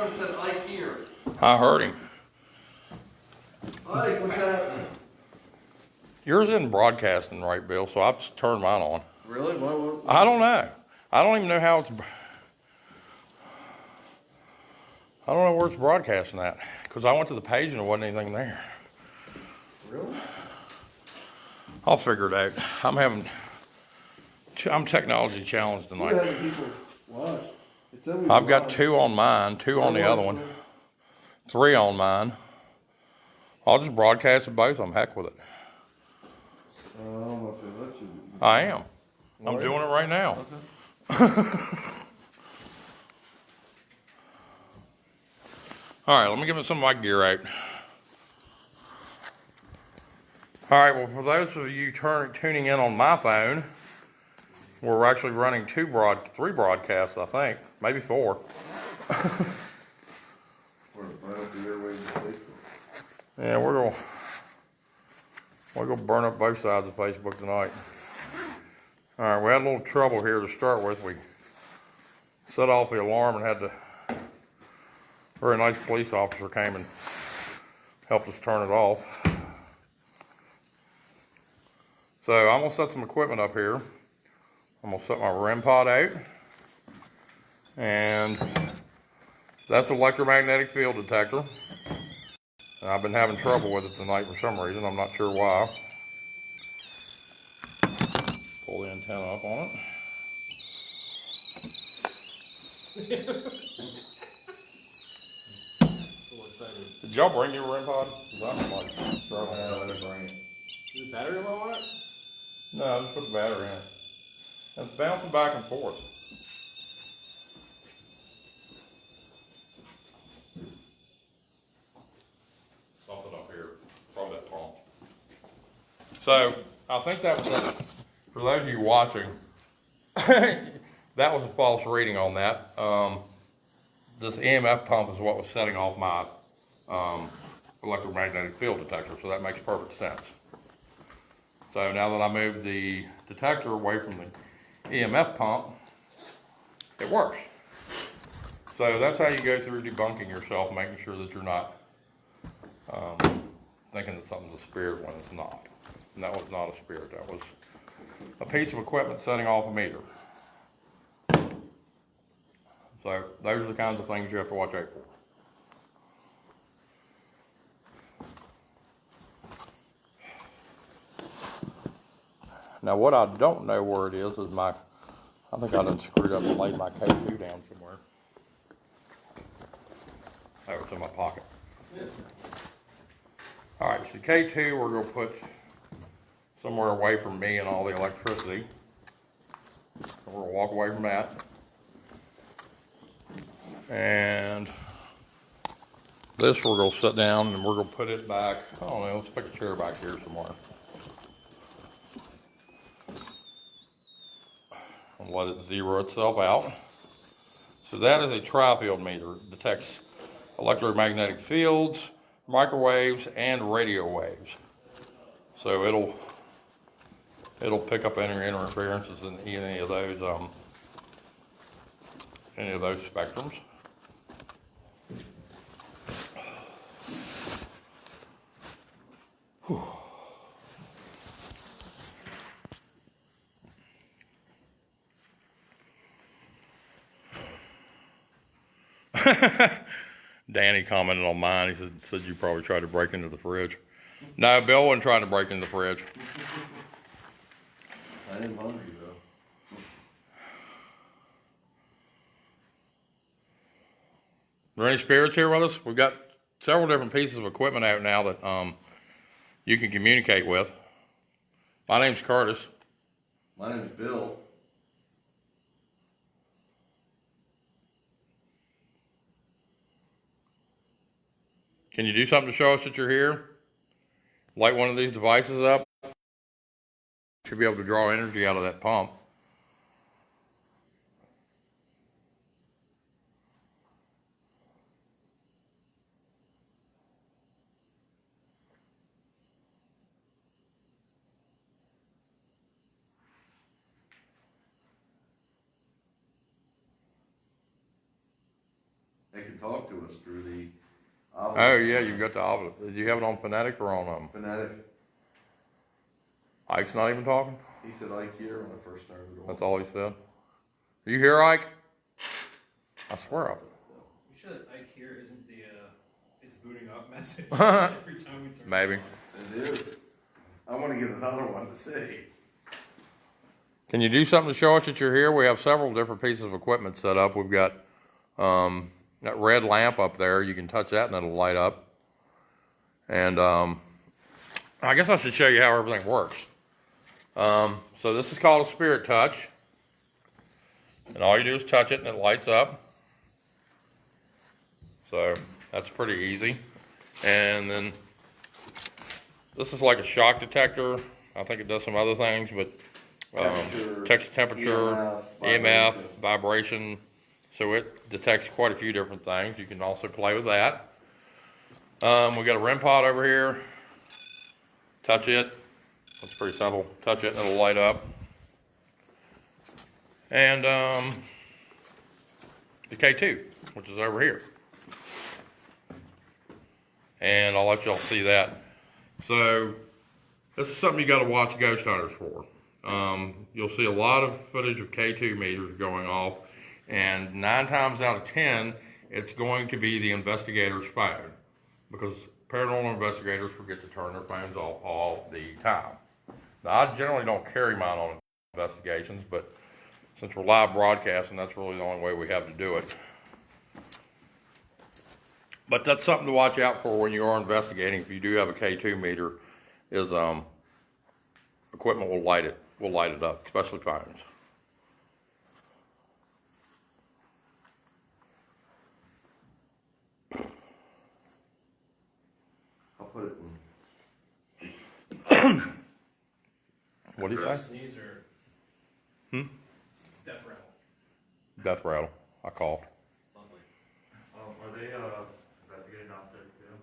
it said Ike here. I heard him. Ike, what's happening? Yours isn't broadcasting right, Bill, so I've turned mine on. Really? What? I don't know. I don't even know how it's... I don't know where it's broadcasting at, because I went to the page and there wasn't anything there. Really? I'll figure it out. I'm technology challenged tonight. Who has people watch? I've got 2 on mine, 2 on the other one, 3 on mine. I'll just broadcast both of them. Heck with it. I don't know if they let you. I am. I'm doing it right now. Okay. All right, let me give some of my gear out. All right, well, for those of you tuning in on my phone, we're actually running 3 broadcasts, I think, maybe 4. Yeah, we're gonna burn up both sides of Facebook tonight. All right, we had a little trouble here to start with. We set off the alarm and had to. A very nice police officer came and helped us turn it off. So I'm gonna set some equipment up here. I'm gonna set my REM pod out, and that's an electromagnetic field detector. And I've been having trouble with it tonight for some reason. I'm not sure why. Pull the antenna up on it. Did y'all bring your REM pod? I'm like struggling. Let me bring it. Is the battery low on it? No, just put the battery in it. And it's bouncing back and forth. Something up here, probably that pump. So, I think that was it. For those of you watching, that was a false reading on that. This EMF pump is what was setting off my electromagnetic field detector, so that makes perfect sense. So now that I moved the detector away from the EMF pump, it works. So that's how you go through debunking yourself, making sure that you're not thinking that something's a spirit when it's not. And that was not a spirit, that was a piece of equipment setting off a meter. So those are the kinds of things you have to watch out for. Now what I don't know where it is I think I done screwed up and laid my K2 down somewhere. Oh, it's in my pocket. All right, so K2 we're gonna put somewhere away from me and all the electricity. So we're gonna walk away from that. And this we're gonna sit down and we're gonna put it back. I don't know, let's pick a chair back here somewhere. And let it zero itself out. So that is a tri-field meter. It detects electromagnetic fields, microwaves, and radio waves. So it'll pick up any interferences in any of those spectrums. Whew. Danny commented on mine. He said you probably tried to break into the fridge. No, Bill wasn't trying to break into the fridge. I am hungry though. Are there any spirits here with us? We've got several different pieces of equipment out now that you can communicate with. My name's Curtis. My name is Bill. Can you do something to show us that you're here? Light one of these devices up. Should be able to draw energy out of that pump. They can can talk to us through the. Oh yeah, you got the opposite. Did you have it on phonetic or on Phonetic. Ike's not even talking? He said Ike here when I first started. That's all he said. You hear Ike? I swear up. You sure that Ike here isn't the it's booting up message every time we turn Maybe. it on? It is. I want to get another one to see. Can you do something to show us that you're here? We have several different pieces of equipment set up. We've got that red lamp up there. You can touch that and it'll light up. And I guess I should show you how everything works. So this is called a spirit touch. And all you do is touch it and it lights up. So that's pretty easy. And then this is like a shock detector. I think it does some other things, but temperature, EMF, vibration. So it detects quite a few different things. You can also play with that. We got a REM pod over here. Touch it. It's pretty simple. Touch it and it'll light up. And the K2, which is over here. And I'll let y'all see that. So this is something you got to watch ghost hunters for. You'll see a lot of footage of K2 meters going off, and 9 times out of 10, it's going to be the investigator's phone, because paranormal investigators forget to turn their phones off all the time. Now, I generally don't carry mine on investigations, but since we're live broadcasting, that's really the only way we have to do it. But that's something to watch out for when you are investigating. If you do have a K2 meter, is equipment will light it up, especially phones. I'll put it in. What do you say? Sneeze or death rattle. Death rattle. I coughed. Lovely. Are they investigating downstairs too?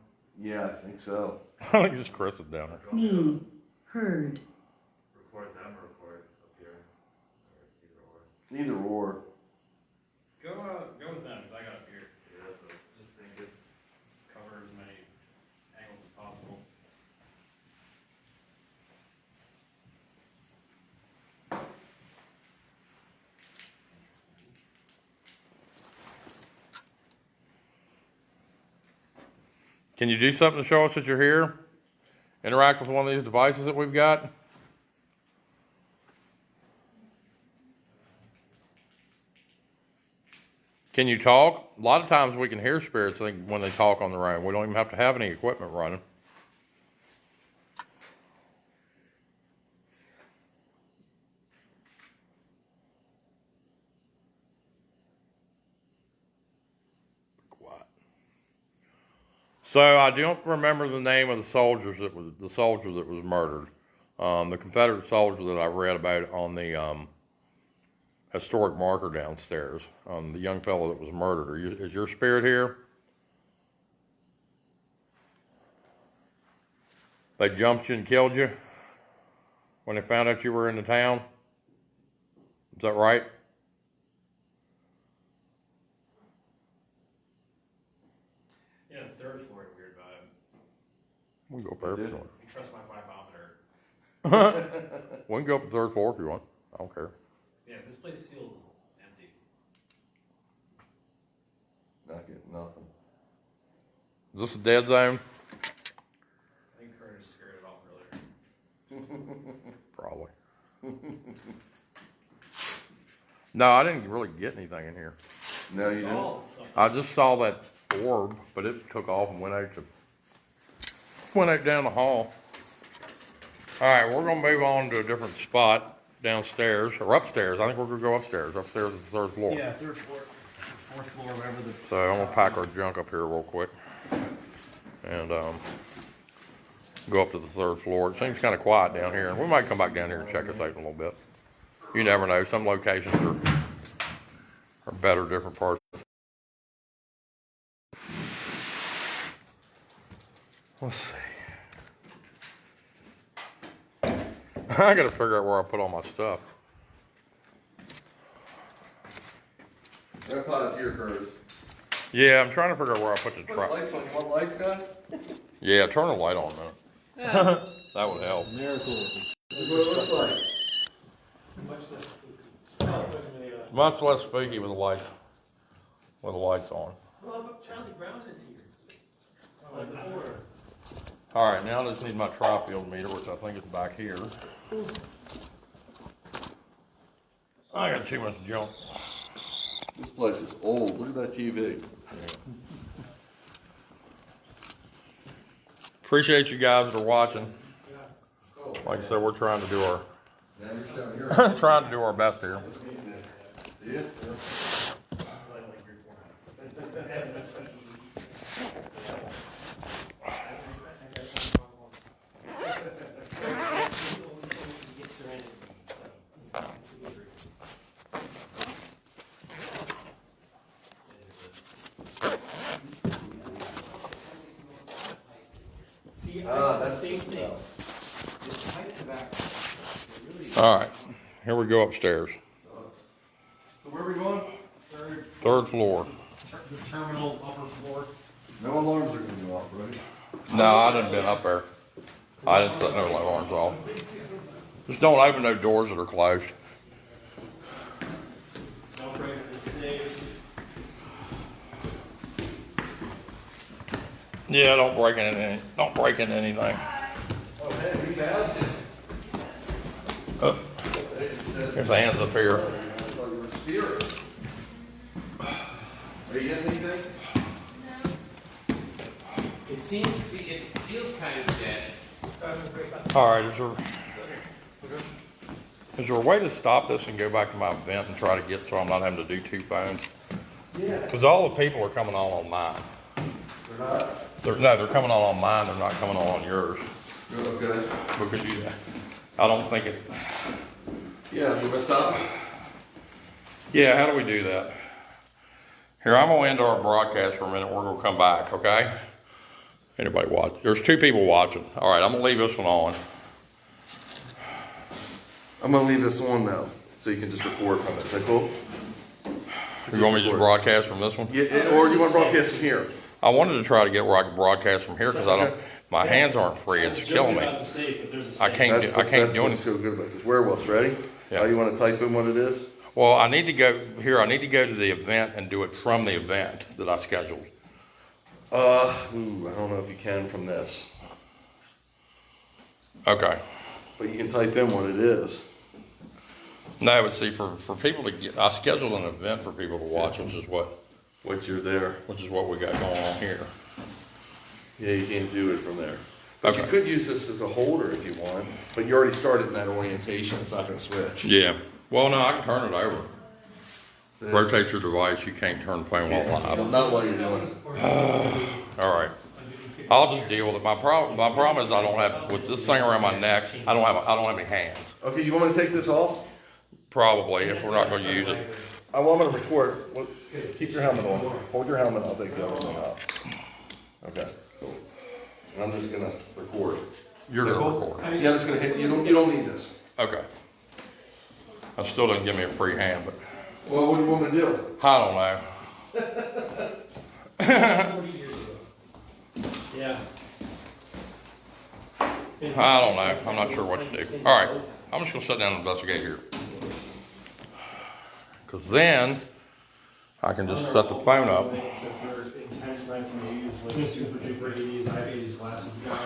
Yeah, I think so. I think just Chris is down there. Me. Heard. Record them or record up here? Or either or? Either or. Go with them, because I got up here. Yeah, so just thinking. Cover as many angles as possible. Can you do something to show us that you're here? Interact with one of these devices that we've got? Can you talk? A lot of times we can hear spirits when they talk on their own. We don't even have to have any equipment running. Quiet. So I don't remember the name of the soldier that was murdered. The Confederate soldier that I read about on the historic marker downstairs. The young fellow that was murdered. Is your spirit here? They jumped you and killed you when they found out you were in the town? Is that right? Yeah, the third floor had a weird vibe. We can go up there if you want. If you trust my vibometer. We can go up the third floor if you want. I don't care. Yeah, this place feels empty. Not getting nothing. Is this a dead zone? I think Curtis scared it off earlier. Probably. No, I didn't really get anything in here. No, you didn't. Oh, something. I just saw that orb, but it took off and went out down the hall. All right, we're gonna move on to a different spot downstairs or upstairs. I think we're gonna go upstairs. Upstairs is the third floor. Yeah, third floor, fourth floor, whatever the. So I'm gonna pack our junk up here real quick and go up to the third floor. It seems kind of quiet down here, and we might come back down here and check this out in a little bit. You never know. Some locations are better different parts. Let's see. I gotta figure out where I put all my stuff. Grandpa's here, Curtis. Yeah, I'm trying to figure out where I put the Put trap. lights on. You want lights, guys? Yeah, turn the light on a minute. That would help. Miracles. This is what it looks like. Much less spooky with the lights on. Well, Charlie Brown is here. Oh, the border. All right, now I just need my tri-field meter, which I think is back here. I got too much junk. This place is old. Look at that TV. Appreciate you guys that are watching. Like I said, we're trying to do our Now you're showing your. trying to do our best here. Yeah. That's the same thing. It's pipe tobacco. All right, here we go upstairs. So where are we going? Third floor. The terminal upper floor. No alarms are gonna go off, right? No, I didn't been up there. I didn't set no alarms off. Just don't open no doors that are closed. Don't break the safe. Yeah, don't break in anything. Oh, hey, we found Oh, there's hands up here. I thought you were a spirit. Are you getting anything? It seems to be, it feels kind of dead. All right, is there a way to stop this and go back to my event and try to get so I'm not having to do two phones? Yeah. Because all the people are coming on mine. They're not? They're coming on mine. They're not coming on yours. Okay. Because I don't think it. Yeah, you wanna stop? Yeah, how do we do that? Here, I'm gonna end our broadcast for a minute. We're gonna come back, okay? Anybody watch? There's two people watching. All right, I'm gonna leave this one on. I'm gonna leave this on now, so you can just record from it. Is that cool? You want me to just broadcast from this one? Yeah, or you wanna broadcast from here? I wanted to try to get where I can broadcast from here because my hands aren't free. It's killing me. I can't do That's anything. what's so good about this. Werewolves, ready? Yeah. Oh, you wanna type in what it is? Well, I need to go here. I need to go to the event and do it from the event that I scheduled. I don't know if you can from this, Okay. but you can type in what it is. No, but see, for people to get, I scheduled an event for people to watch, which is what What you're there. we got going on here. Yeah, you can't do it from there. But you Okay. could use this as a holder if you want, but you already started in that orientation. It's not gonna switch. Yeah. Well, no, I can turn it over. So- Rotate your device. You can't turn the phone while live. Not while you're doing it. All right. I'll just deal with it. My problem is I don't have with this thing around my neck. I don't have any hands. Okay, you want me to take this off? Probably if we're not going to use it. I'm gonna record. Well, keep your helmet on. Hold your helmet. I'll take the other thing off. Okay, cool. And I'm just gonna record. You're Is that going to cool? record. Yeah, I'm just gonna hit. You don't need this. Okay. I still didn't give me a free hand, but Well, what do you want me to do? I don't know. 40 years ago. Yeah. I don't know. I'm not sure what to do. All right. I'm just going to sit down and investigate here. Because then I can just set the phone up. Except for intense 1980s, like super duper 80s, I have 80s glasses guy.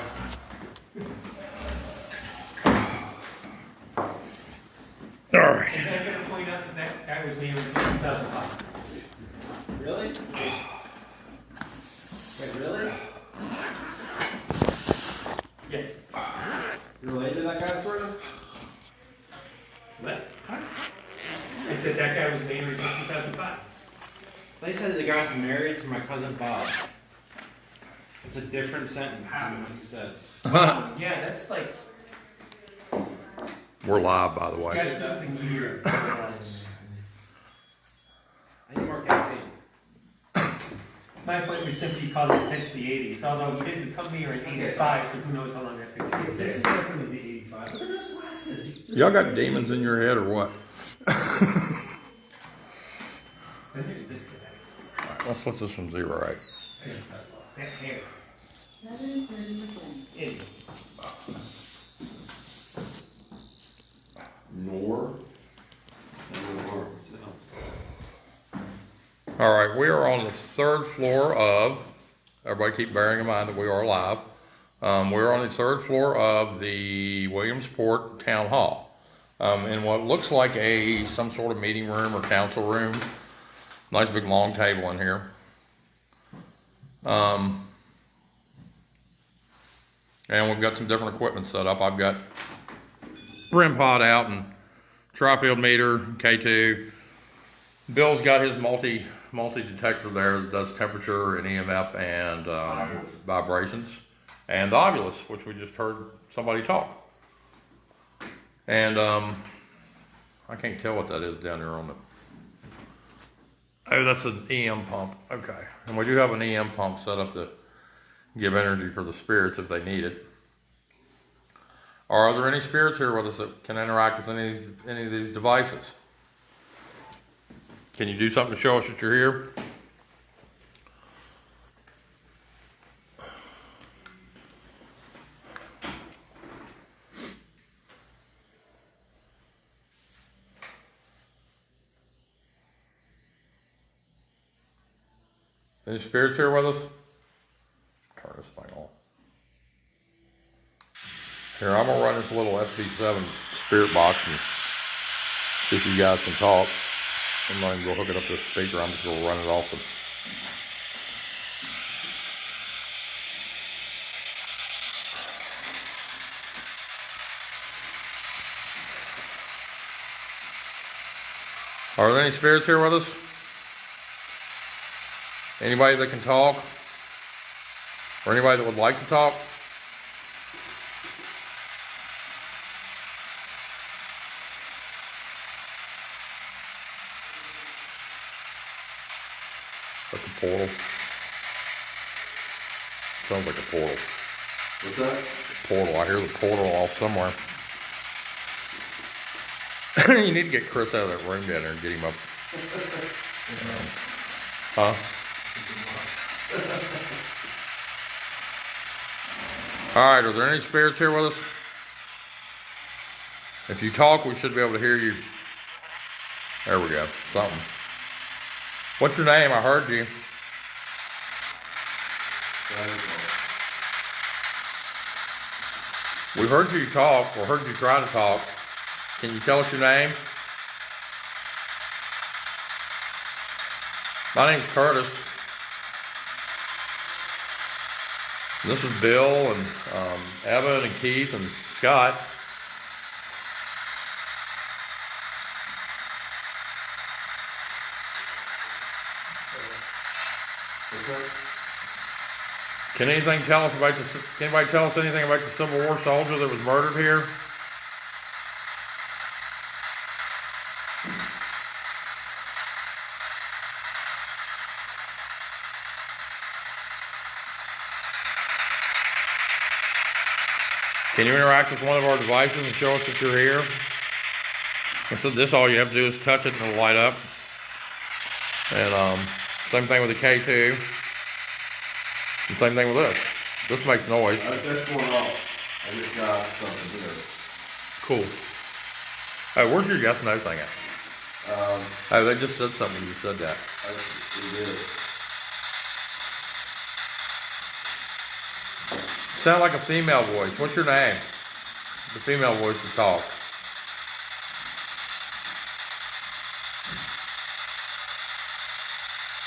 All right. I'm gonna point out that guy was named in 2005. Really? Wait, really? Yes. You related to that guy, sort of? What? I said that guy was named in 2005. They said the guy was married to my cousin Bob. It's a different sentence than what you said. Yeah, that's like, We're live, by the way. that's nothing new. I need more caffeine. My point was simply called Intense the 80s, although he didn't come here in 85, so who knows how long that picture is This is there. definitely the 85. Look at those glasses. Y'all got demons in your head or what? Then there's this guy. Let's let this one 0 8. Here. In. Nor. All right, we are on the 3rd floor of, everybody keep bearing in mind that we are live. We're on the 3rd floor of the Williamsport Town Hall. In what looks like some sort of meeting room or council room. Nice big long table in here. And we've got some different equipment set up. I've got REM pod out and tri-field meter, K2. Bill's got his multi-detector there that does temperature and EMF and vibrations. And the Ovilus, which we just heard somebody talk. And I can't tell what that is down there on the... Oh, that's an EM pump. Okay. And we do have an EM pump set up to give energy for the spirits if they need it. Are there any spirits here with us that can interact with any of these devices? Can you do something to show us that you're here? Any spirits here with us? Turn this thing on. Here, I'm gonna run this little FB7 spirit box and see if you guys can talk. I'm not even gonna hook it up to the speaker. I'm just gonna run it off the... Are there any spirits here with us? Anybody that can talk? Or anybody that would like to talk? That's a portal. Sounds like a portal. What's that? Portal. I hear the portal off somewhere. You need to get Chris out of that room down there and get him up. Huh? Alright, are there any spirits here with us? If you talk, we should be able to hear you. There we go. Something. What's your name? I heard you. We heard you talk, or heard you try to talk. Can you tell us your name? My name's Curtis. This is Bill and Evan and Keith and Scott. Can anybody tell us anything about the Civil War soldier that was murdered here? Can you interact with one of our devices and show us that you're here? And so this, all you have to do is touch it and it'll light up. And same thing with the K2. And same thing with this. This makes noise. That's going off. I just got something here. Cool. Oh, where's your yes no thing at? Oh, they just said something. You said that. It is. Sound like a female voice. What's your name? The female voice to talk.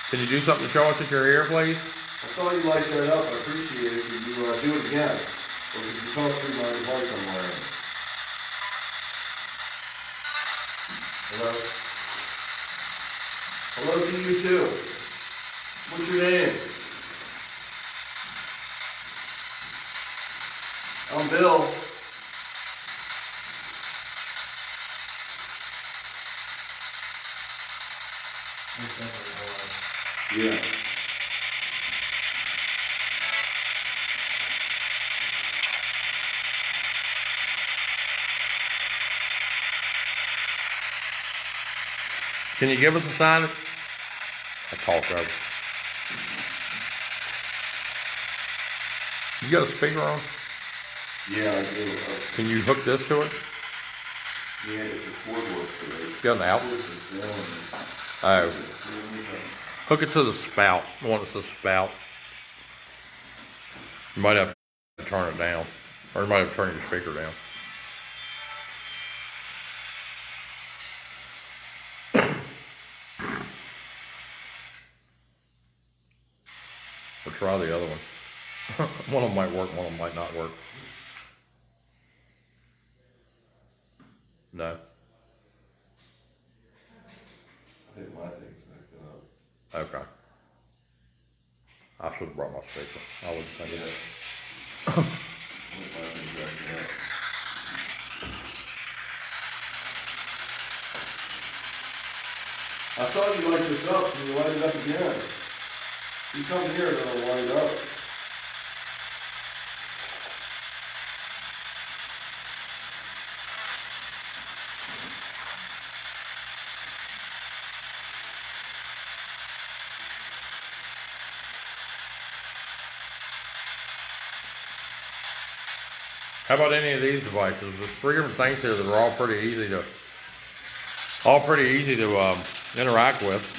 Can you do something to show us that you're here, please? I saw you light that up. I appreciate it. Could you do it again? Or could you talk through my device I'm wearing? Hello? Hello to you too. What's your name? I'm Bill. Yeah. Can you give us a sign? I talk over. You got a speaker on? Yeah, I do. Can you hook this to it? Yeah, it's a cord works today. You got an out? Oh. Hook it to the spout. The one that's the spout. You might have to turn it down. Or you might have to turn your speaker down. Or try the other one. One of them might work, one of them might not work. No. I think my thing's acting up. Okay. I should have brought my speaker. I was thinking that. I think my thing's acting up. I saw you light this up and you light it up again. You come here and it'll light it up. How about any of these devices? There's three different things here that are all pretty easy to interact with.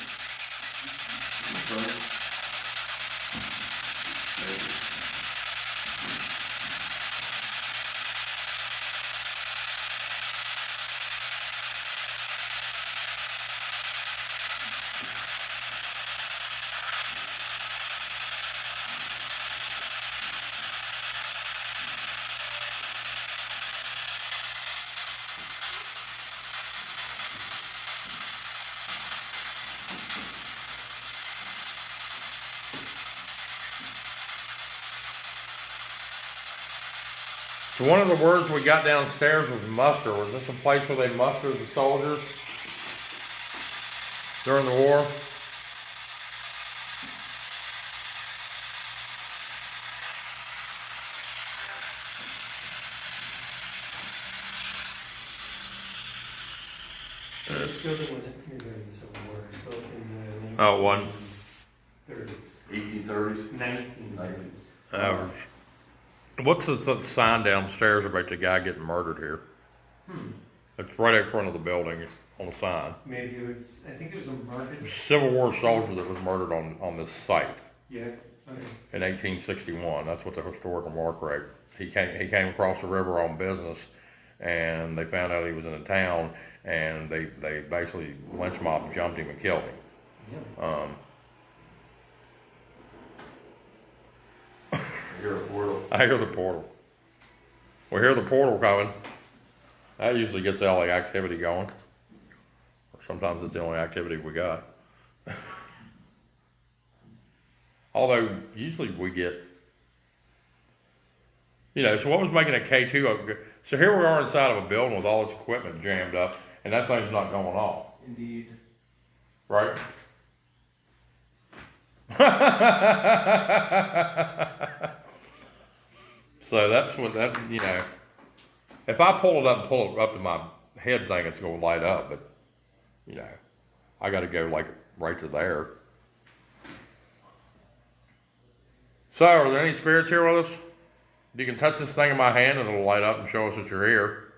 So one of the words we got downstairs was muster. Was this a place where they mustered the soldiers during the war? So this building wasn't here during the Civil War, it was built in the Oh, one. 1930s. 1830s? 1930s. What's the sign downstairs about the guy getting murdered here? It's right out front of the building on the sign. Maybe it was, I think it was a market. Civil War soldier that was murdered on this site Yeah, okay. in 1861. That's what the historical mark wrote. He came across the river on business, and they found out he was in a town, and they basically lynch mob jumped him and killed him. Yeah. I hear a portal. I hear the portal. We hear the portal coming. That usually gets all the activity going. Or sometimes it's the only activity we got. Although, usually we get, so what was making a K2? So here we are inside of a building with all this equipment jammed up, and that thing's not going off. Indeed. Right? So that's what if I pull it up to my head thing, it's going to light up, but I got to go like right to there. So are there any spirits here with us? You can touch this thing in my hand and it'll light up and show us that you're here.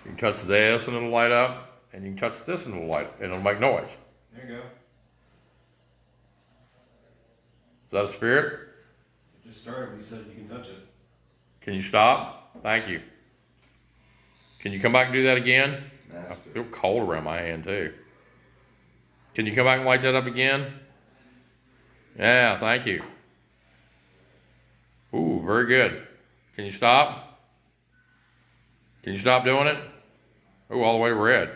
You can touch this and it'll light up, and you can touch this and it'll make noise. There you go. Is that a spirit? It just started when you said you can touch it. Can you stop? Thank you. Can you come back and do that again? I Master. feel cold around my hand too. Can you come back and light that up again? Yeah, thank you. Ooh, very good. Can you stop? Can you stop doing it? Ooh, all the way to red.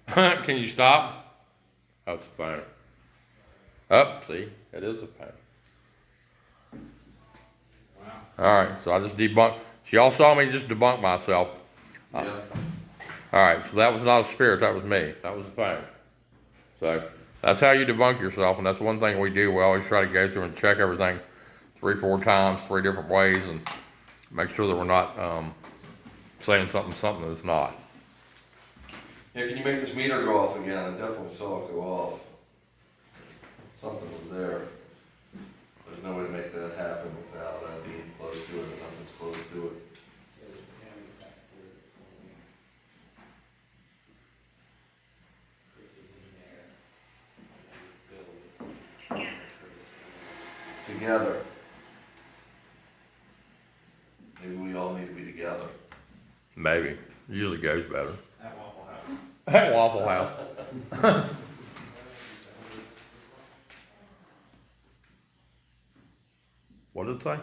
Can you stop? Oh, it's a phone. Oh, see, it is a phone. Wow. All right, so I just debunked. So y'all saw me just debunk myself. Yeah. All right, so that was not a spirit, that was me. That was a phone. So that's how you debunk yourself, and that's one thing we do. We always try to go through and check everything 3-4 times, 3 different ways, and make sure that we're not saying something that's not. Yeah, can you make this meter go off again? I definitely saw it go off. Something was there. There's no way to make that happen without being close to it, and nothing's close to it. Together. Maybe we all need to be together. Maybe. Usually goes better. At Waffle House. At Waffle House. What did it say?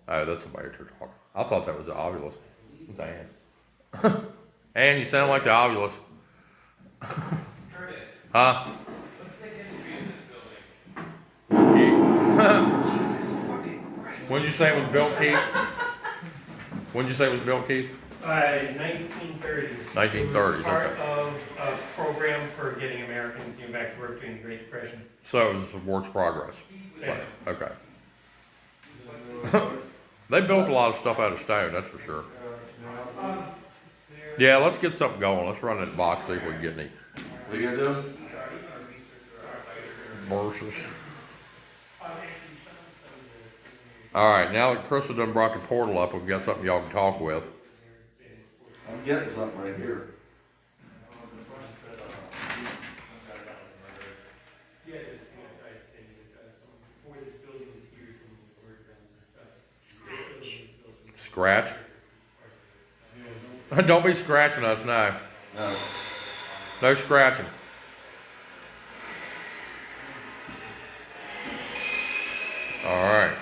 Oh, that's the major talk. I thought that was the ovulus. It's Ann. Ann, you sound like the ovulus. Curtis, Huh? what's the history of this building? Jesus fucking Christ. When did you say it was built, Keith? When did you say it was built, Keith? 1930s. 1930s, It was part okay. of a program for getting Americans back to work during the Great Depression. So it was a work's progress. Yeah. Okay. They built a lot of stuff out of stone, that's for sure. Yeah, let's get something going. Let's run that box, see if we can get any What are you gonna do? verses. Alright, now that Chris has done brought the portal up, we've got something y'all can talk with. I'm getting something right here. Scratch? Don't be scratching us now. No. No scratching. Alright.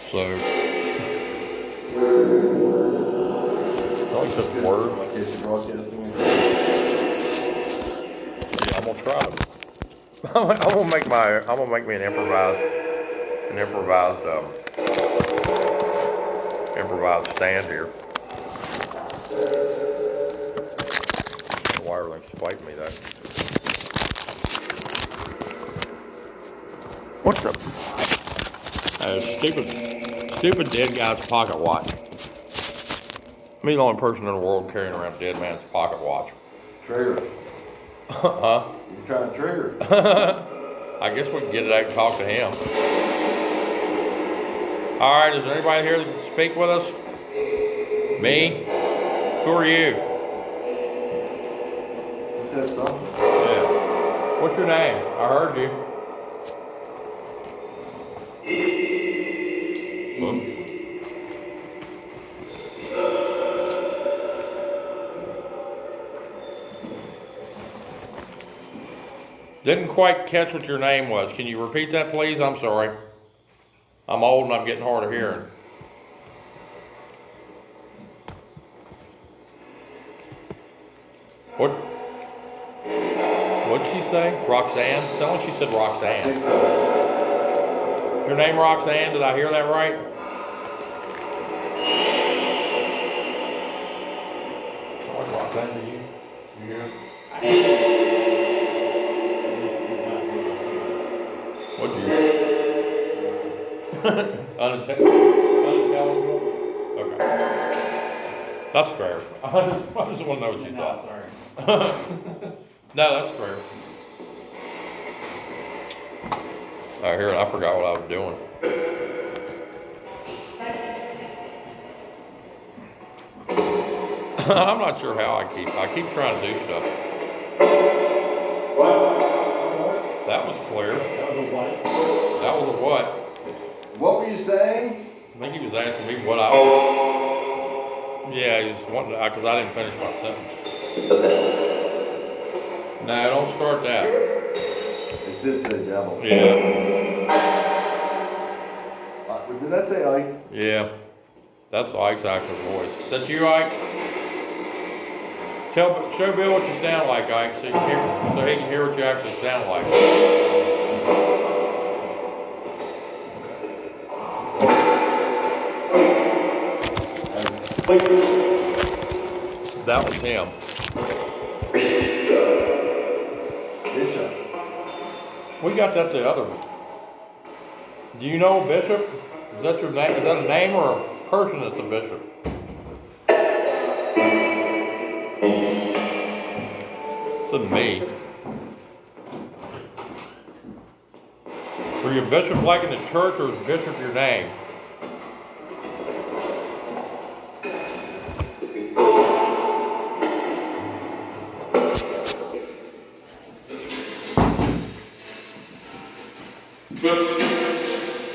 So, I like this word. Is it broadcasting? Yeah, I'm gonna try it. I'm gonna make me an improvised stand here. The wire link's fighting me though. What's the stupid dead guy's pocket watch? Me, the only person in the world carrying around a dead man's pocket watch. Trigger. Huh? You're trying to trigger. I guess we can get it out and talk to him. Alright, is there anybody here that can speak with us? Me? Who are you? You said something? Yeah. What's your name? I heard you. Whoops. Didn't quite catch what your name was. Can you repeat that, please? I'm sorry. I'm old and I'm getting hard of hearing. What'd she say? Roxanne? Sounded like she said I Roxanne. think so. Your name Roxanne? Did I hear that right? Sound like Roxanne to you? You hear? What'd you hear? Unintelligible? Okay. That's fair. I just want to know what you thought. Sorry. No, that's fair. I forgot what I was doing. I'm not sure how I keep trying to do stuff. That was clear. That was a what? That was a what? What were you saying? I think he was asking me what I was. Yeah, he was wanting to, because I didn't finish my sentence. No, don't start that. It did say devil. Yeah. Did that say Ike? Yeah. That's Ike's actual voice. Is that you, Ike? Show Bill what you sound like, Ike, so he can hear what you actually sound like. That was him. Bishop. We got that the other Do you know a bishop? Is that your name? Is that a name or a person that's a bishop? It's me. Were you a bishop like in the church, or is bishop your name?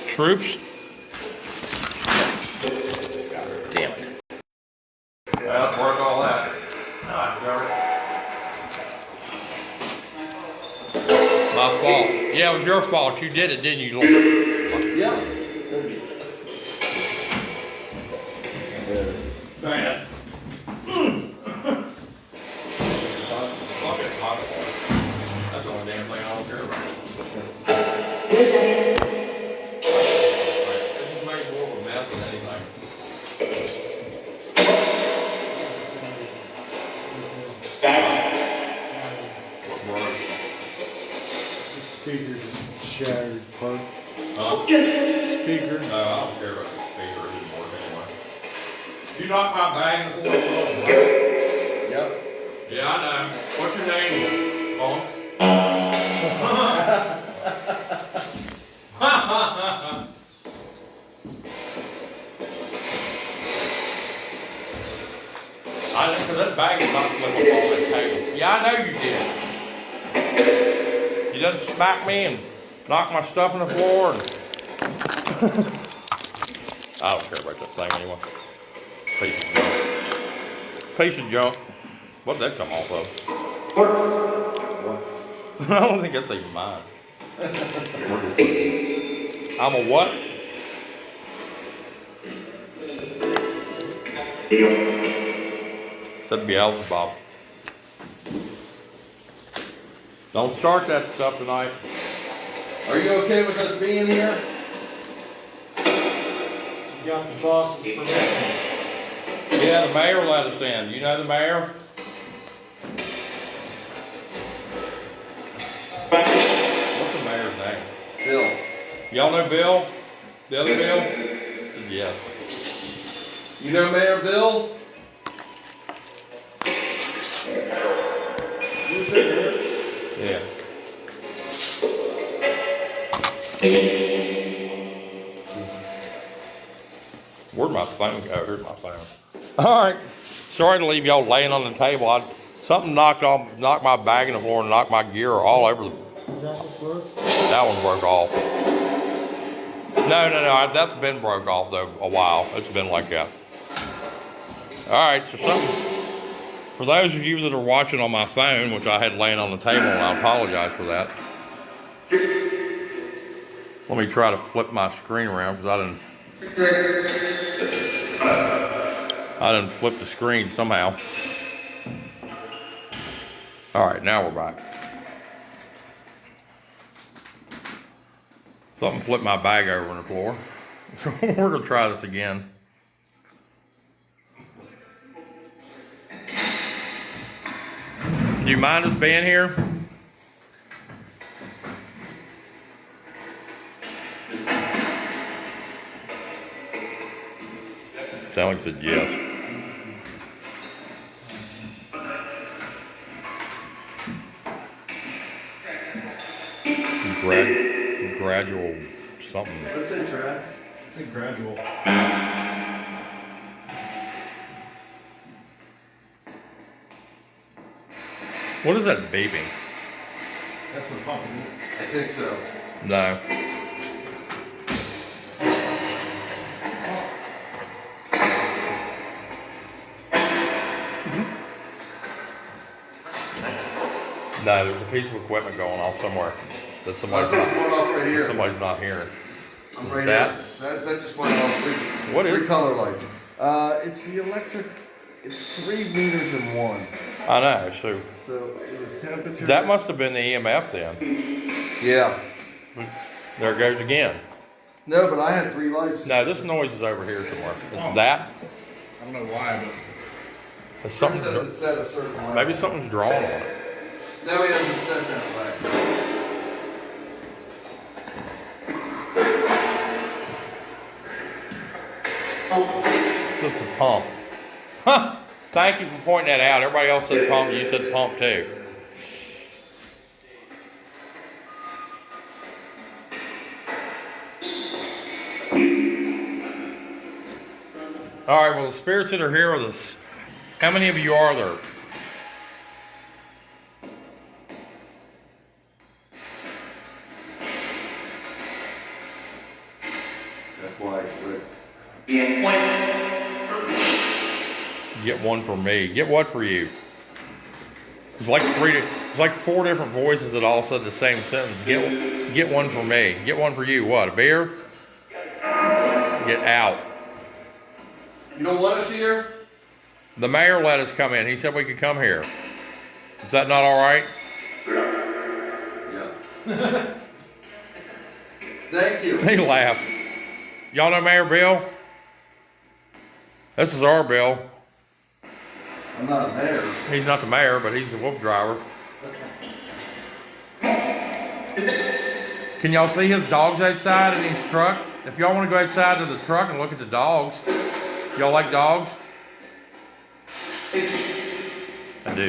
Troops? Damn it. Well, work all that. No, I covered it. My fault. Yeah, it was your fault. You did it, didn't you? Yeah. Man. Fucking hot. That's the only damn thing I don't care about. This is made more of a mess than anything. The speaker just shattered part. Speaker. No, I don't care about the speaker. It didn't work anyway. You knocked my bag in the floor. Yep. Yeah, I know. What's your name, Punk? I think that bag is not flipping off that table. Yeah, I know you did. You done smack me and knock my stuff on the floor. And I don't care about that thing anyway. Piece of junk. Piece of junk. What did that come off of? I don't think that's even mine. I'm a what? Said Beelzebub. Don't start that stuff tonight. Are you okay with us being here? You got the boss's permission. Yeah, the mayor let us in. You know the mayor? What's the mayor's name? Bill. Y'all know Bill? The other Bill? I said, yeah. You know Mayor Bill? Yeah. Where'd my phone go? Here's my phone. All right. Sorry to leave y'all laying on the table. Something knocked my bag in the floor and knocked my gear all over. That one broke off. No. That's been broke off though a while. It's been like that. All right. So for those of you that are watching on my phone, which I had laying on the table, and I apologize for that. Let me try to flip my screen around because I didn't flip the screen somehow. All right, now we're back. Something flipped my bag over on the floor. We're gonna try this again. Do you mind us being here? Sound like said yes. Gradual something. What's it, Trav? It's a gradual. What is that beeping? That's what pump, isn't it? I think so. No. No, there's a piece of equipment going off somewhere that somebody's Something's going off right here. somebody's not hearing. I'm right That? here. That just went off. What is three it? color lights. It's the electric. It's 3 meters in one. I know. So So it was temperature. that must have been the EMF then. Yeah. There it goes again. No, but I had 3 lights. No, this noise is over here somewhere. It's that. I don't know why, but It's It something. says it's set a certain way. Maybe something's drawn on it. No, he hasn't set that way. it's a pump. Huh. Thank you for pointing that out. Everybody else said pump, you said pump too. All right, well, the spirits that are here with us, how many of you are there? That's why it's Rick. Get one for me. Get what for you? It's like four different voices that all said the same sentence. Get one for me. Get one for you. What? A beer? Get out. You don't want us here? The mayor let us come in. He said we could come here. Is that not all right? Yeah. Thank you. He laughed. Y'all know Mayor Bill? This is our Bill. I'm not a mayor. He's not the mayor, but he's the wolf driver. Can y'all see his dogs outside in his truck? If y'all want to go outside to the truck and look at the dogs, y'all like dogs? I do.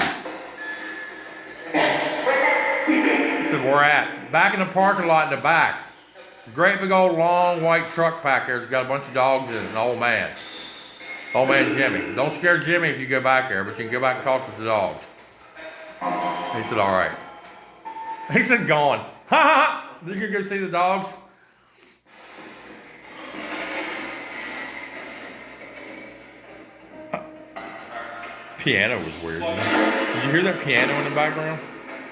He said, we're at? Back in the parking lot in the back. Great big old long white truck back there. It's got a bunch of dogs in it, an old man. Old man Jimmy. Don't scare Jimmy if you go back there, but you can go back and talk to the dogs. He said, all right. He said, gone. Ha ha! Did you go see the dogs? Piano was weird. Did you hear that piano in the background?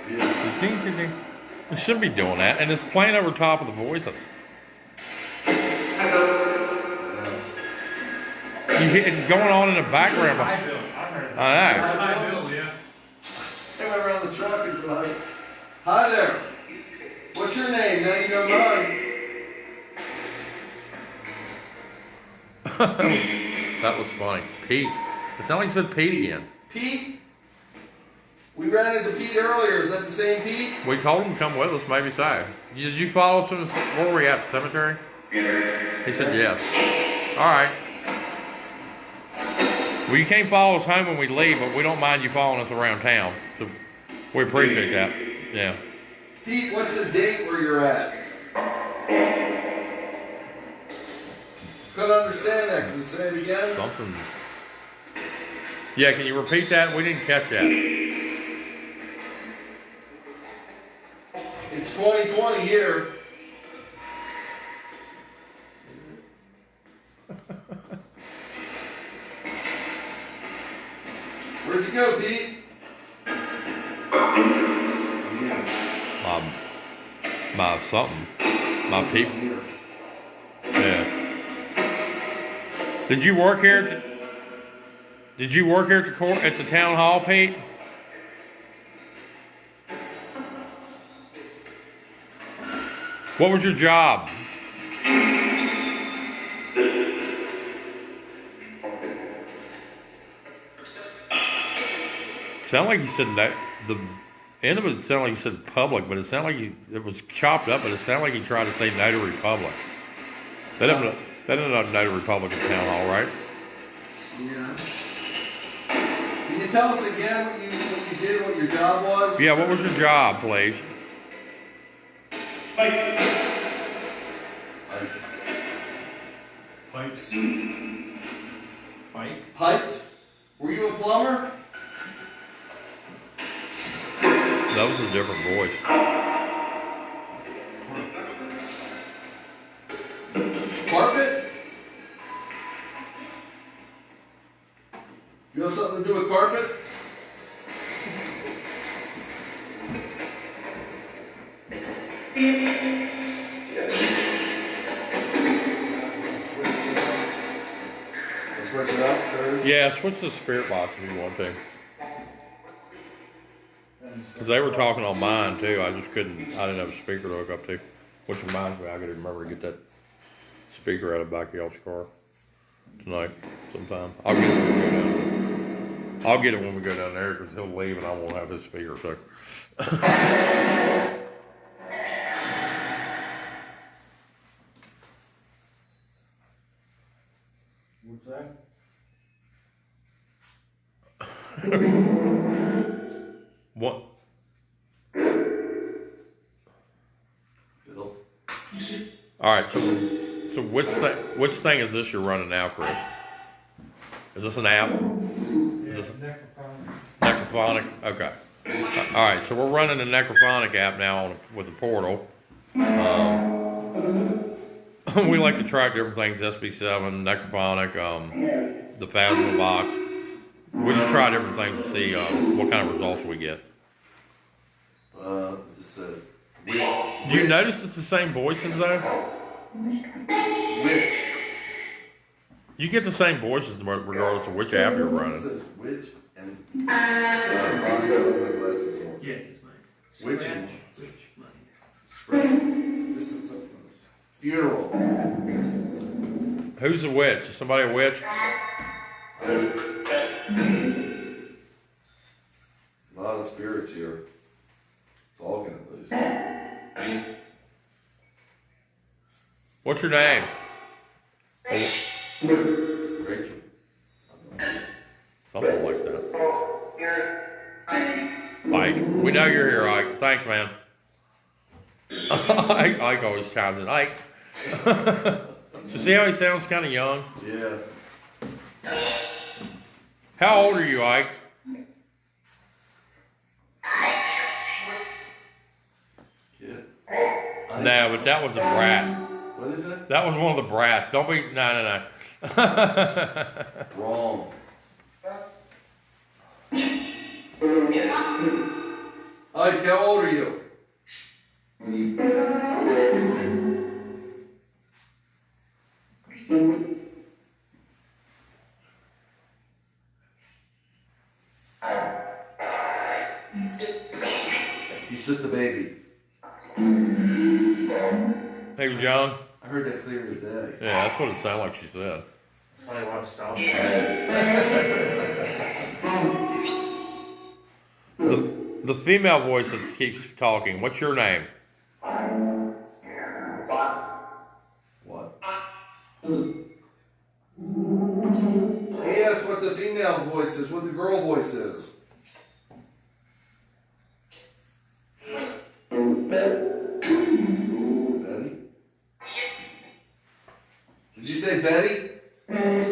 Yeah. Ding, ding, ding. It shouldn't be doing that, and it's playing over top of the voices. It's going on in the background. Hi, Bill. I heard that. I know. Hi, Bill, yeah. They went around the truck and said, hi there. What's your name? Now you know mine. That was funny. Pete. It sounded like he said Pete again. Pete? We ran into Pete earlier. Is that the same Pete? We told him to come with us, maybe so. Did you follow us to the, where were we at, the cemetery? He said yes. All right. Well, you can't follow us home when we leave, but we don't mind you following us around town. So we appreciate that. Yeah. Pete, what's the date where you're at? Couldn't understand that. Can you say it again? Something. Yeah, can you repeat that? We didn't catch that. It's 2020 here. Where'd you go, Pete? My something. My people. Yeah. Did you work here? Did you work here at the court, at the town hall, Pete? What was your job? Sounded like he said that the end of it sounded like he said public, but it sounded like it was chopped up, but it sounded like he tried to say notary public. They didn't have notary public at town hall, right? Yeah. Can you tell us again what you did, what your job was? Yeah, what was your job, please? Pipes. Bike. Pipes? Were you a plumber? That was a different voice. Carpet? You have something to do with carpet? Let's switch it up, Curtis. Yeah, switch the spirit box if you want to. Because they were talking on mine too. I just couldn't, I didn't have a speaker to hook up to. Which reminds me, I gotta remember to get that speaker out of the back of y'all's car tonight sometime. I'll get it when we go down. I'll get it when we go down there because he'll leave and I won't have his speaker. So. What's that? What? Bill. All right. So which thing is this you're running now, Chris? Is this an app? Is this Necrophonic? Okay. All right. So we're running the Necrophonic app now with the portal. We like to track different things: SB7, Necrophonic, the Phasma box. We just try different things to see what kind of results we get. Just said. Do you notice it's the same voices though? Which? You get the same voices regardless of which app you're It running. says which and it says I'm buying my glasses on. Yes, it's mine. Which? Which mine? Just said something else. Funeral. Who's the witch? Is somebody a witch? A lot of spirits here. Talking at least. What's your name? Rachel. Something like that. Ike. We know you're here, Ike. Thanks, man. Ike always chimes in. Ike. You see how he sounds kind of young? Yeah. How old are you, Ike? Kid. No, but that was a brat. What is it? That was one of the brats. Don't be. No. Wrong. Ike, how old are you? He's just a baby. He was young. I heard that clear as day. Yeah, that's what it sounded like she said. I watched South The female voice that keeps talking. What's your name? What? He asked what the female voice is, what the girl voice is. Betty? Did you say Betty? Bess.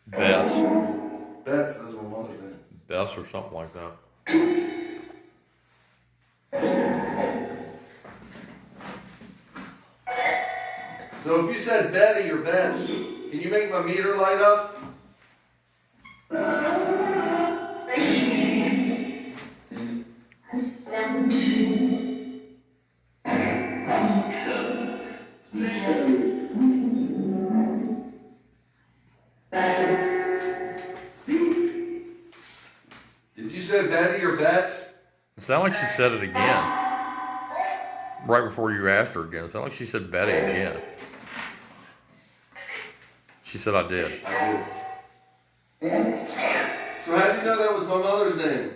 Beth, that's my mother's name. Bess or something like that. So if you said Betty or Bets, can you make my meter light up? Did you say Betty or Bets? It sounded like she said it again. Right before you asked her again. It sounded like she said Betty again. She said I did. I did. So how did you know that was my mother's name?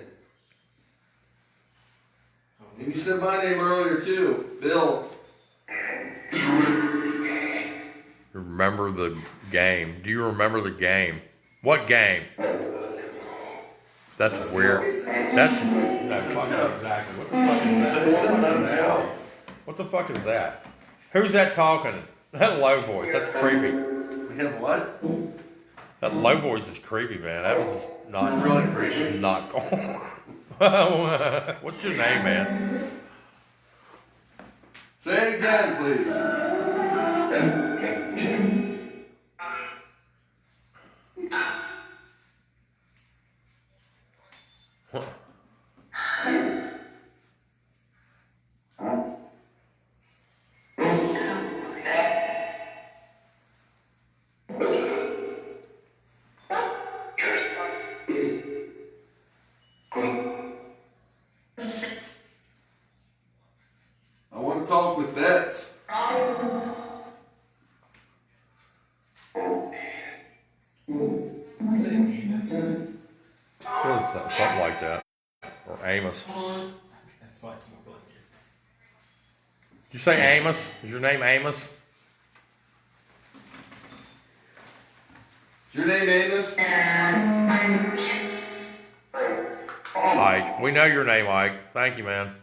And you said my name earlier too, Bill. Remember the game. Do you remember the game? What game? That's weird. That's fucking exactly. What the fuck is that? What the fuck is that? Who's that talking? That low voice. That's creepy. We have what? That low voice is creepy, man. That was just not Really creepy. Not cool. What's your name, man? Say it again, please. I want to talk with Bets. Say Amos. What is that? Something like that. Or Amos. That's why it's more like it. Did you say Amos? Is your name Amos? Is your name Amos? Ike. We know your name, Ike. Thank you, man.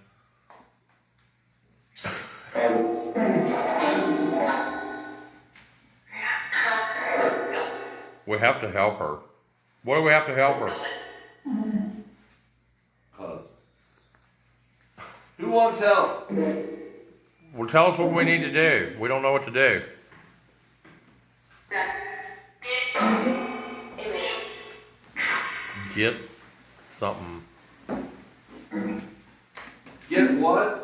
We have to help her. What do we have to help her? Cause. Who wants help? Well, tell us what we need to do. We don't know what to do. Get something. Get what?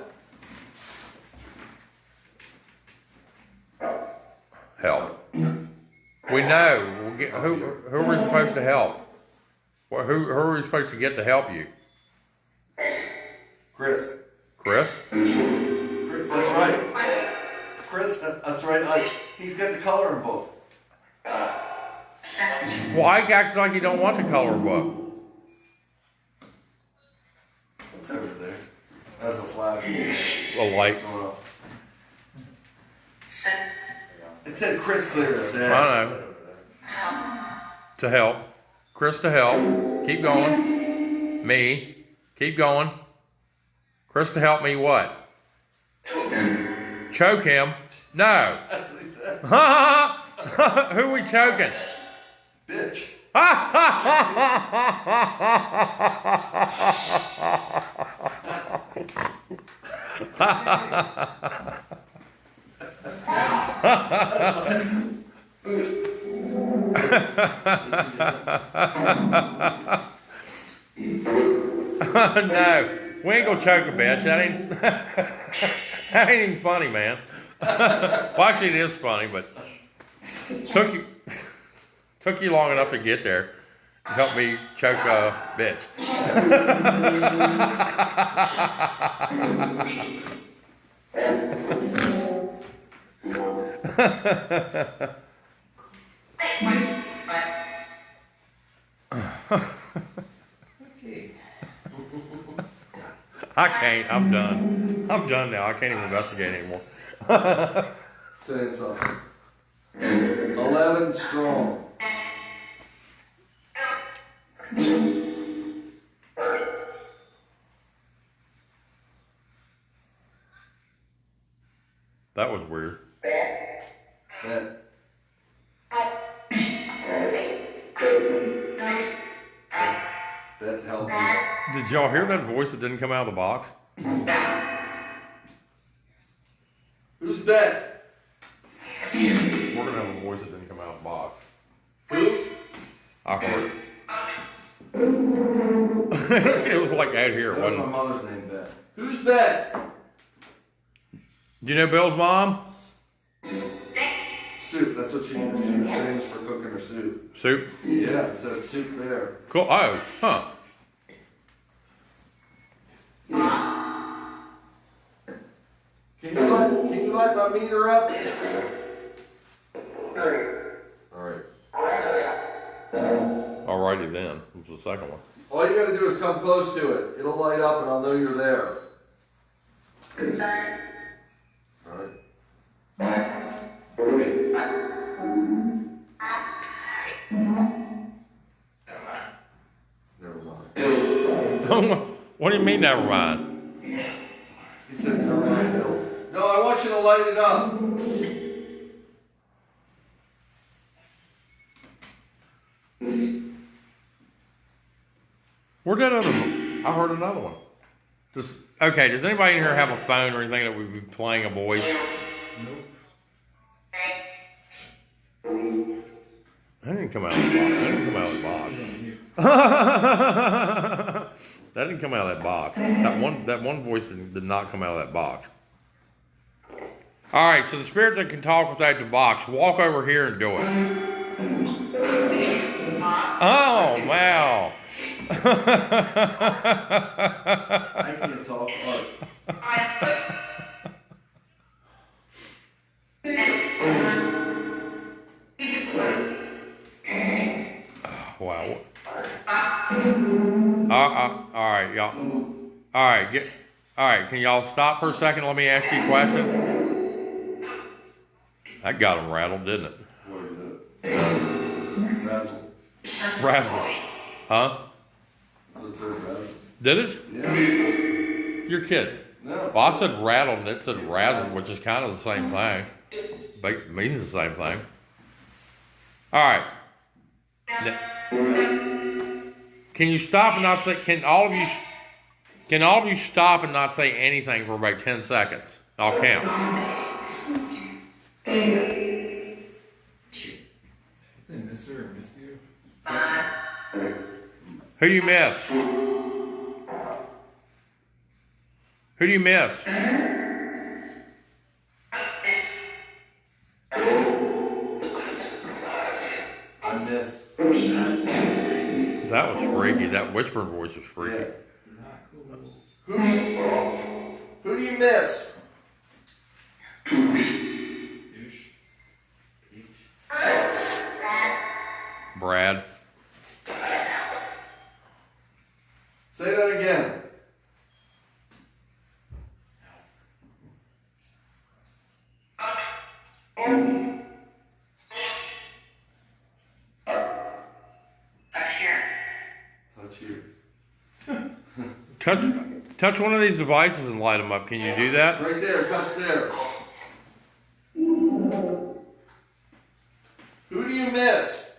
Help. We know. We'll get, who are we supposed to help? Well, who are we supposed to get to help you? Chris. Chris? Chris, that's right. Chris, that's right. He's got the coloring book. Well, Ike acts like you don't want the color book. What's over there? That's a flash. A light. It said Chris clear as day. I know. To help. Chris to help. Keep going. Me. Keep going. Chris to help me what? Choke him? No. That's what he said. Who we choking? Bitch. No, we ain't gonna choke a bitch. That ain't that ain't even funny, man. Well, actually, it is funny, but took you long enough to get there. Help me choke a bitch. I can't. I'm done. I'm done now. I can't even investigate anymore. Saying something. 11 strong. That was weird. Bet. Bet help me. Did y'all hear that voice that didn't come out of the box? Who's bet? We're gonna have a voice that didn't come out of the box. Who? I heard it. It was like out here, That was wasn't my it? mother's name, Bet. Who's Bet? Do you know Bill's mom? Soup. That's what she was. She was famous for cooking her soup. Soup? Yeah, it said soup there. Cool. Oh, huh. Can you light my meter up? Alright. Alrighty then. What's the second one? All you gotta do is come close to it. It'll light up and I'll know you're there. Alright. Never mind. What do you mean, never mind? He said, never mind, Bill. No, I want you to light it up. Where'd that other one? I heard another one. Okay, does anybody in here have a phone or anything that we've been playing a voice? That didn't come out of the box. That didn't come out of the box. That didn't come out of that box. That one voice did not come out of that box. All right, so the spirit that can talk without the box, walk over here and do it. Oh, wow. I can't talk. Wow. All right, y'all. All right, can y'all stop for a second? Let me ask you a question. That got him rattled, didn't it? What is it? Razzle. Razzle. Huh? So it says razzle. Did it? Yeah. You're kidding. No. Well, I said rattled and it said razzled, which is kind of the same thing. But means the same thing. All right. Now, can you stop and not say? Can all of you stop and not say anything for about 10 seconds? I'll count. Is it Mr. or Miss you? Who do you miss? Who do you miss? I miss. That was freaky. That whispering voice was freaky. Yeah. Who do you miss? Douche. Brad. Say that again. Touch here. Touch one of these devices and light them up. Can you do that? Right there, touch there. Who do you miss?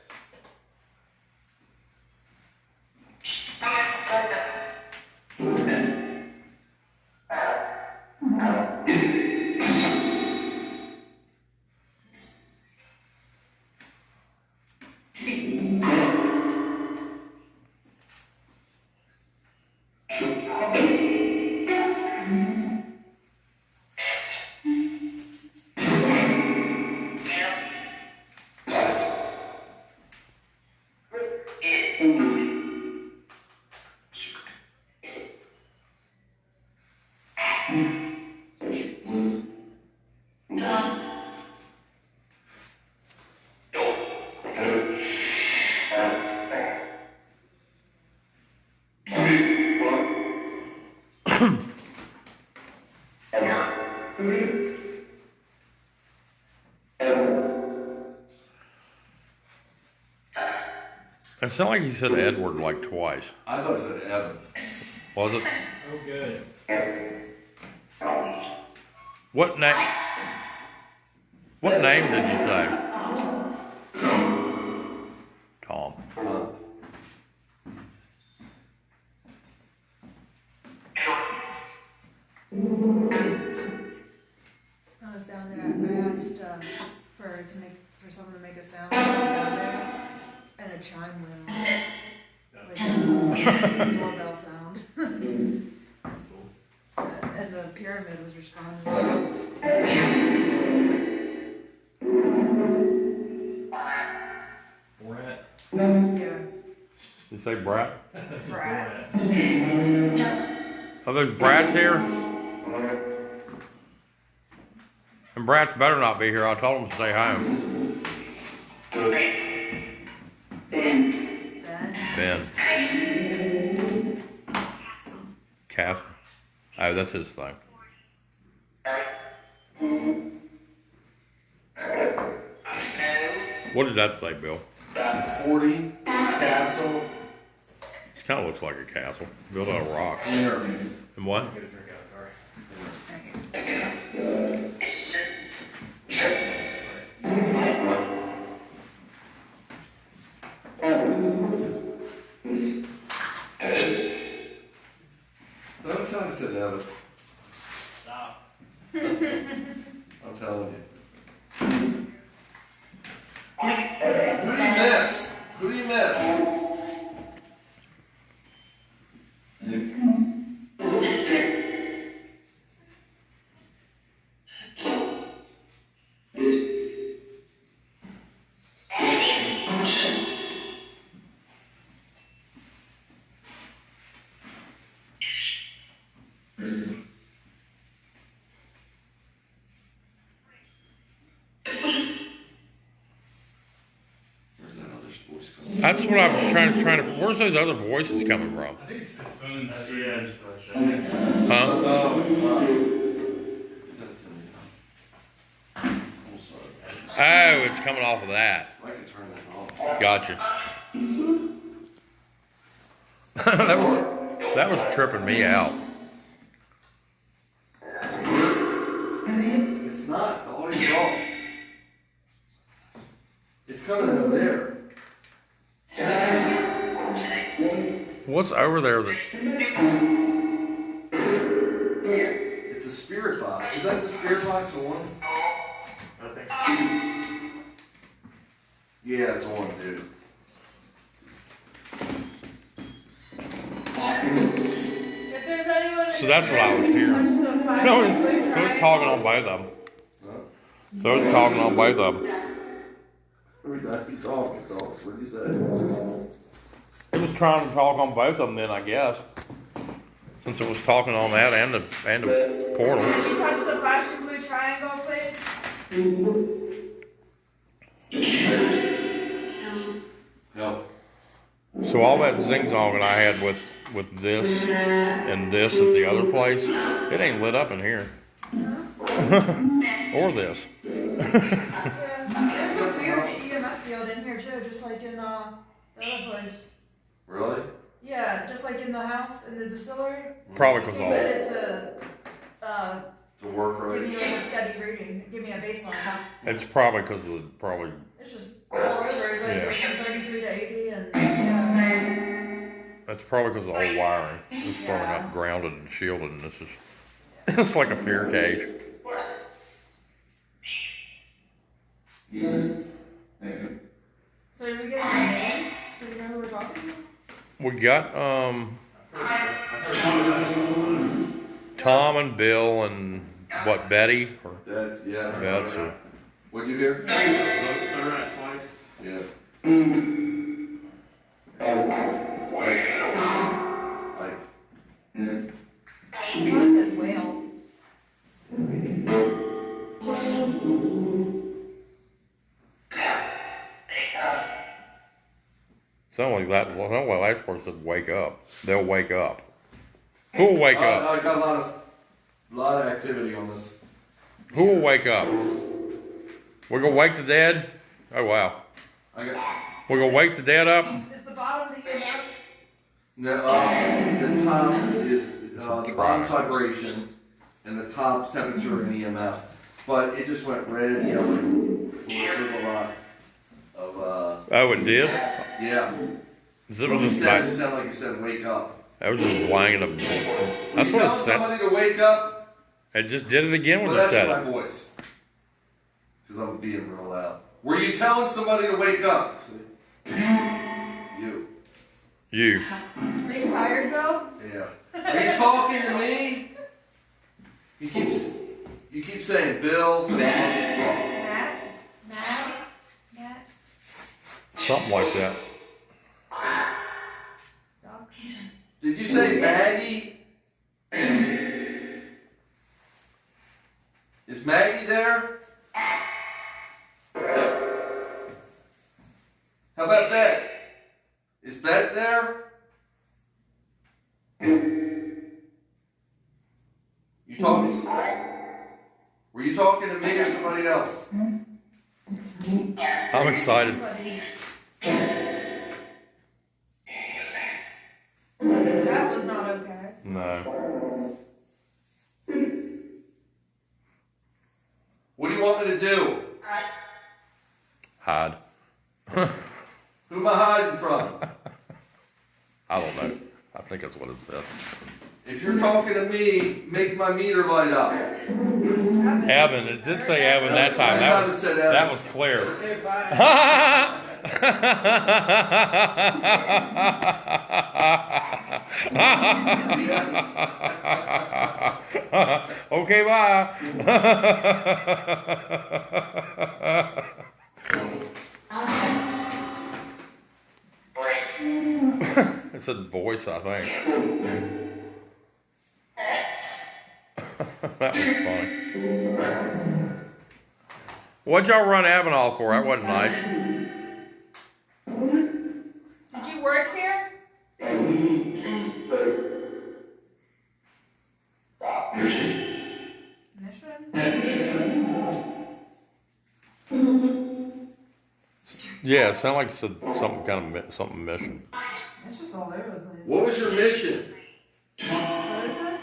It sounded like he said Edward like twice. I thought it said Evan. Was it? Oh, good. What name? What name did you say? Tom. I was down there, I asked for someone to make a sound when I was down there, and a chime went off, like a doorbell sound. That's cool. And the pyramid was responding. Brett. Yeah. You say Brad? That's Brett. a Are there Brads here? And Brad's better not be here. I told him to stay home. Ben. Cass. Oh, that's his thing. What did that say, Bill? 40, castle, It kind of looks like a castle built out of rock. inner. And what? Get a drink out of the car. Don't sound like I said Evan. Stop. I'm telling you. Who do you miss? Who do you miss? Where's that other voice coming from? That's what I was trying to. Where's those other voices coming from? I think it's the phone stream. Yeah. Huh? Oh, it's us. That's in I'm sorry. Oh, it's coming off of that. I can turn that off. Gotcha. that was, That was tripping me out. It's not, the audio's off. It's coming out of there. What's over there that? It's a spirit box. Is that the spirit box on? I think. Yeah, it's on, dude. If there's anyone. So that's what I was hearing. So it's talking on both of them. Huh? So it's talking on both of them. Every time you talk, what did you say? It was trying to talk on both of them then, I guess. Since it was talking on that and the portal. Can you touch the flashing blue triangle, please? Help. So all that zing-zong I had with this and this at the other place, it ain't lit up in here. Or this. Yeah, there's a weird EMF field in here too, just like in the other place. Really? Yeah, just like in the house, in the distillery. Probably You because can all. get it To work give right? me like a steady reading, give me a baseline. It's probably because of the It's just all over, it's like Yeah. from 33 to 80 and yeah. That's probably because of the old wiring. It's probably not grounded and shielded, and this is it's like a fear cage. So did we get any names? Do we know who we're talking to? We got Tom and Bill and what, Betty or That's, yeah. Bets or What'd you hear? I read it twice. Yeah. Like, I said whale. something like that. Well, no, well, that's supposed to wake up. They'll wake up. Who will wake up? I got a lot of activity on this. Who will wake up? We're gonna wake the dead? Oh wow. I got We're gonna wake the dead up? Is the bottom the EMF? the top is the bottom's vibration and the top's temperature and EMF, but it just went red, yellow. There's a lot of Oh, it did? yeah. It When was you just said like, it sounded like you said wake up. that was just blinding them. You That's what telling it said. somebody to wake up? It just did it again when Well, it that's said my it. voice. Because I'm being real loud. Were you telling somebody to wake up? See? You. You. Are you tired, Bill? Yeah. Are you talking to me? You keep saying Bill. Matt? Something like that. Doc? Did you say Maggie? Is Maggie there? How about Bet? Is Bet there? You talking? Were you talking to me or somebody else? I'm excited. That was not okay. No. What do you want me to do? Hide. Who am I hiding from? I don't know. I think that's what it said. If you're talking to me, make my meter light up. Evan, it did say Evan that time. That was clear. Okay, bye. Okay, bye. It said voice, I think. That was funny. What'd y'all run Avenal for? That wasn't nice. Did you work here? Yeah, it sounded like it said something kind of something mission. It's just all over the place. What was your mission? What is it?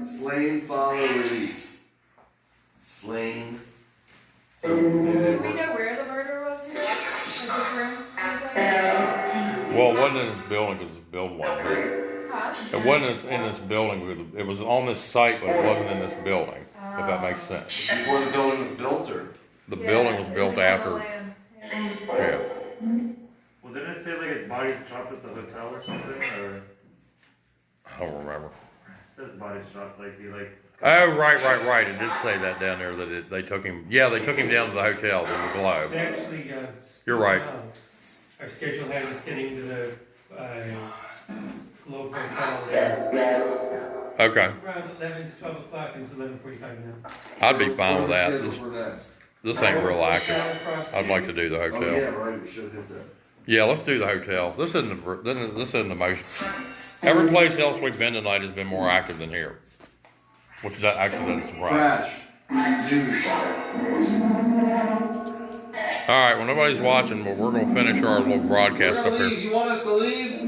Slain, follow, release. Slain. So, Do we know where the murder was here? Like which room? Well, it wasn't in this building because the building wasn't here. Huh? It wasn't in this building because it was on this site, but it wasn't in this building. If that makes sense. before the building was built, or? The Yeah, building was it built on the after. land. Yeah. Yeah. Well, didn't it say like his body's dropped at the hotel or something? Or I don't remember. it says body's dropped, like he like. Oh, right. It did say that down there that they took him. Yeah, they took him down to the hotel in the Globe. They actually, You're right. Our schedule had us getting to the Globe Hotel there Okay, around 11 to 12 o'clock, and it's 11:45 now. I'd be fine with that. Scheduled for next. This ain't real active. Across the I'd like to do the Oh, hotel. yeah, right, we should hit that. Yeah, let's do the hotel. This isn't the most. Every place else we've been tonight has been more active than here, which that actually doesn't surprise. Crash. News. All right, well nobody's watching, but we're gonna finish our little We're broadcast gonna up here. leave. You want us to leave?